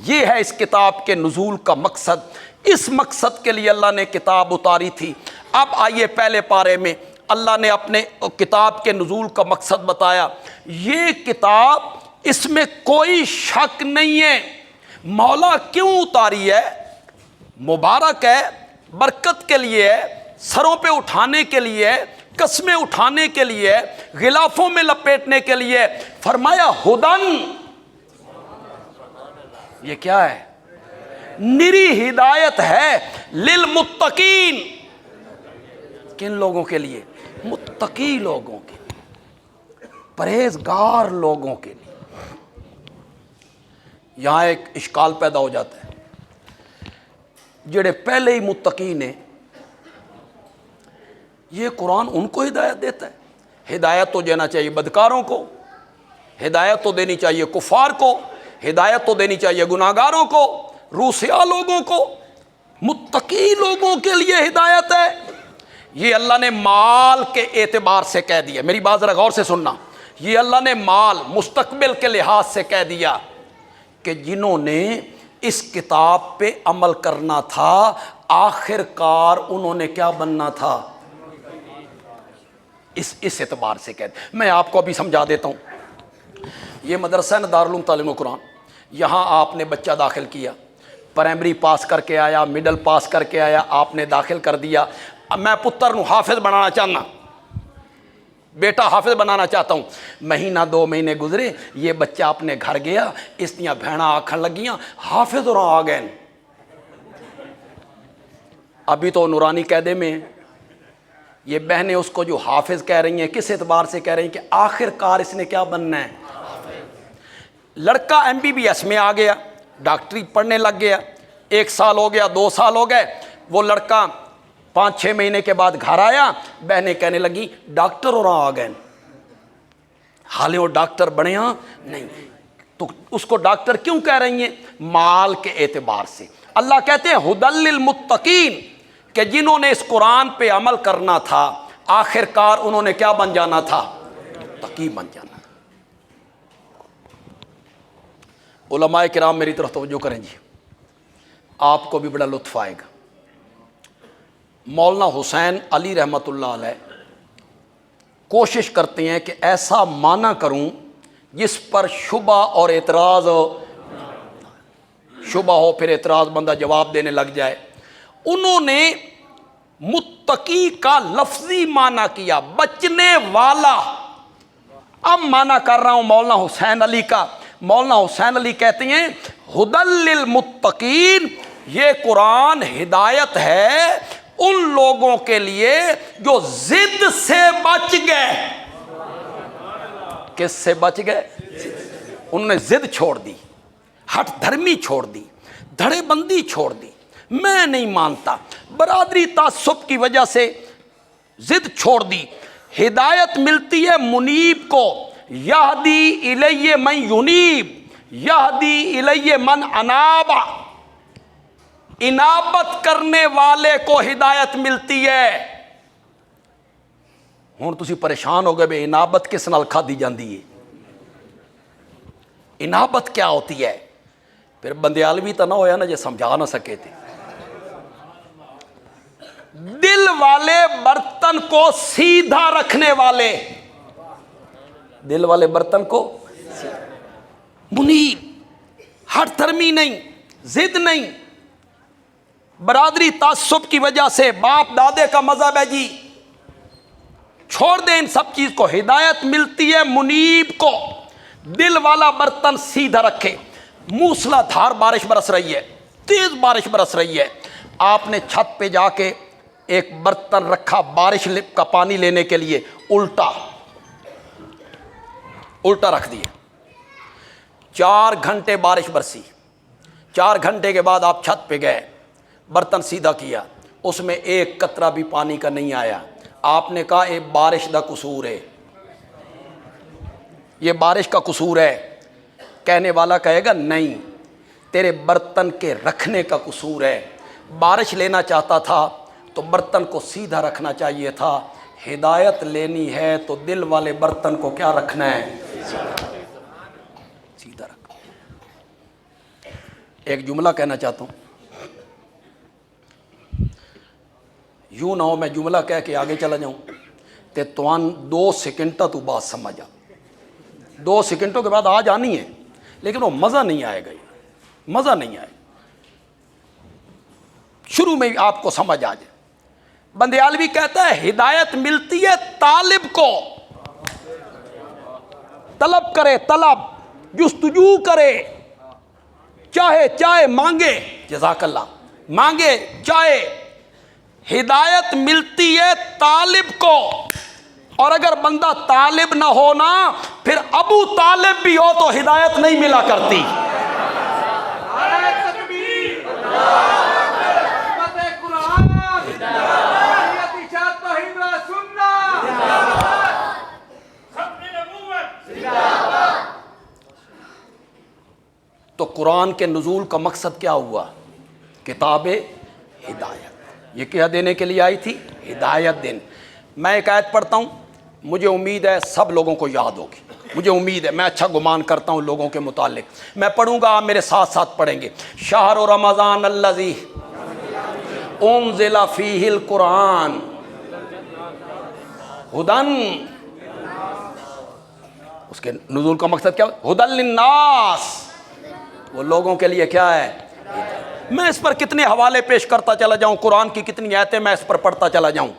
یہ ہے اس کتاب کے نزول کا مقصد، اس مقصد کے لیے اللہ نے کتاب اتاری تھی۔ اب آئیے پہلے پارے میں اللہ نے اپنے کتاب کے نزول کا مقصد بتایا۔ یہ کتاب، اس میں کوئی شک نہیں ہے مولا کیوں اتاری ہے، مبارک ہے، برکت کے لیے ہے، سروں پہ اٹھانے کے لیے، قسمیں اٹھانے کے لیے، غلافوں میں لپیٹنے کے لیے۔ فرمایا ہدن، یہ کیا ہے؟ نری ہدایت ہے، للمتقین، کن لوگوں کے لیے؟ متقی لوگوں کے لیے، پرہیزگار لوگوں کے لیے۔ یہاں ایک اشکال پیدا ہو جاتا ہے، جڑے پہلے ہی متقی نے، یہ قرآن ان کو ہدایت دیتا ہے؟ ہدایت تو دینا چاہیے بدکاروں کو، ہدایت تو دینی چاہیے کفار کو، ہدایت تو دینی چاہیے گناہگاروں کو، روسیا لوگوں کو۔ متقی لوگوں کے لیے ہدایت ہے۔ یہ اللہ نے مال کے اعتبار سے کہہ دیا، میری بات ذرا غور سے سننا، یہ اللہ نے مال مستقبل کے لحاظ سے کہہ دیا کہ جنہوں نے اس کتاب پہ عمل کرنا تھا، آخر کار انہوں نے کیا بننا تھا، اس اعتبار سے کہہ دیا۔ میں آپ کو ابھی سمجھا دیتا ہوں۔ یہ مدرسہ ہے نا، دارالعلوم تعلیم قرآن، یہاں آپ نے بچہ داخل کیا، پرائمری پاس کر کے آیا، مڈل پاس کر کے آیا، آپ نے داخل کر دیا۔ اب میں پتر نو حافظ بنانا چاہنا، بیٹا حافظ بنانا چاہتا ہوں، مہینہ 2 مہینے گزرے، یہ بچہ اپنے گھر گیا، اس دیاں بھیڑاں آکھن لگیاں حافظ اور آ گئے۔ ابھی تو نورانی قاعدے میں ہیں۔ یہ بہنیں اس کو جو حافظ کہہ رہی ہیں، کس اعتبار سے کہہ رہی ہیں کہ آخر کار اس نے کیا بننا ہے۔ لڑکا MBBS میں آ گیا، ڈاکٹری پڑھنے لگ گیا، 1 سال ہو گیا، 2 سال ہو گئے، وہ لڑکا 5-6 مہینے کے بعد گھر آیا، بہنیں کہنے لگی ڈاکٹر اور آ گئے، حالیں وہ ڈاکٹر بنے ہاں نہیں۔ تو اس کو ڈاکٹر کیوں کہہ رہی ہیں؟ مال کے اعتبار سے۔ اللہ کہتے ہیں ہدی للمتقین، کہ جنہوں نے اس قرآن پہ عمل کرنا تھا، آخر کار انہوں نے کیا بن جانا تھا؟ متقی بن جانا۔ علماء کرام میری طرف توجہ کریں جی، آپ کو بھی بڑا لطف آئے گا۔ مولانا حسین علی رحمۃ اللہ علیہ کوشش کرتے ہیں کہ ایسا معنی کروں جس پر شبہ اور اعتراض، شبہ ہو پھر اعتراض، بندہ جواب دینے لگ جائے۔ انہوں نے متقی کا لفظی معنی کیا، بچنے والا۔ اب معنی کر رہا ہوں مولانا حسین علی کا۔ مولانا حسین علی کہتے ہیں ہدی للمتقین، یہ قرآن ہدایت ہے ان لوگوں کے لیے جو ضد سے بچ گئے۔ کس سے بچ گئے؟ انہوں نے ضد چھوڑ دی، ہٹ دھرمی چھوڑ دی، دھڑے بندی چھوڑ دی، میں نہیں مانتا، برادری تعصب کی وجہ سے ضد چھوڑ دی۔ ہدایت ملتی ہے منیب کو، یہدی الیہ من ینیب، یہدی الیہ من اناب، انابت کرنے والے کو ہدایت ملتی ہے۔ ہن تسی پریشان ہو گئے بے انابت کس نال کھادی جاندی ہے، انابت کیا ہوتی ہے؟ پھر بندیالوی تو نہ ہویا نا جے سمجھا نہ سکے تھے۔ دل والے برتن کو سیدھا رکھنے والے، دل والے برتن کو منیب، ہٹ دھرمی نہیں، ضد نہیں، برادری تعصب کی وجہ سے باپ دادے کا مذہب ہے جی، چھوڑ دیں ان سب چیز کو۔ ہدایت ملتی ہے منیب کو، دل والا برتن سیدھا رکھے۔ موسلا دھار بارش برس رہی ہے، تیز بارش برس رہی ہے، آپ نے چھت پہ جا کے ایک برتن رکھا بارش کا پانی لینے کے لیے، الٹا رکھ دیا، 4 گھنٹے بارش برسی، 4 گھنٹے کے بعد آپ چھت پہ گئے، برتن سیدھا کیا، اس میں ایک قطرہ بھی پانی کا نہیں آیا۔ آپ نے کہا یہ بارش کا قصور ہے، یہ بارش کا قصور ہے۔ کہنے والا کہے گا نہیں، تیرے برتن کے رکھنے کا قصور ہے، بارش لینا چاہتا تھا تو برتن کو سیدھا رکھنا چاہیے تھا۔ ہدایت لینی ہے تو دل والے برتن کو کیا رکھنا ہے؟ سیدھا رکھنا۔ ایک جملہ کہنا چاہتا ہوں، یوں نہ ہو میں جملہ کہہ کے آگے چلا جاؤں تے توان 2 سیکنڈ تو بات سمجھ آ، 2 سیکنڈوں کے بعد آ جانی ہے، لیکن وہ مزہ نہیں آئے گا، مزہ نہیں آئے گا، شروع میں آپ کو سمجھ آ جائے۔ بندیالوی کہتا ہے ہدایت ملتی ہے طالب کو، طلب کرے، طلب جستجو کرے، چاہے مانگے، جزاک اللہ، مانگے چاہے، ہدایت ملتی ہے طالب کو، اور اگر بندہ طالب نہ ہونا پھر ابو طالب بھی ہو تو ہدایت نہیں ملا کرتی۔ تو قرآن کے نزول کا مقصد کیا ہوا؟ کتاب ہدایت، یہ کیا دینے کے لیے آئی تھی؟ ہدایت دینے۔ میں ایک آیت پڑھتا ہوں، مجھے امید ہے سب لوگوں کو یاد ہوگی، مجھے امید ہے، میں اچھا گمان کرتا ہوں لوگوں کے متعلق، میں پڑھوں گا آپ میرے ساتھ ساتھ پڑھیں گے۔ شہر رمضان الذی انزل فیہ القرآن ہدن، اس کے نزول کا مقصد کیا؟ ہدن للناس، وہ لوگوں کے لیے کیا ہے؟ میں اس پر کتنے حوالے پیش کرتا چلا جاؤں، قرآن کی کتنی آیتیں میں اس پر پڑھتا چلا جاؤں۔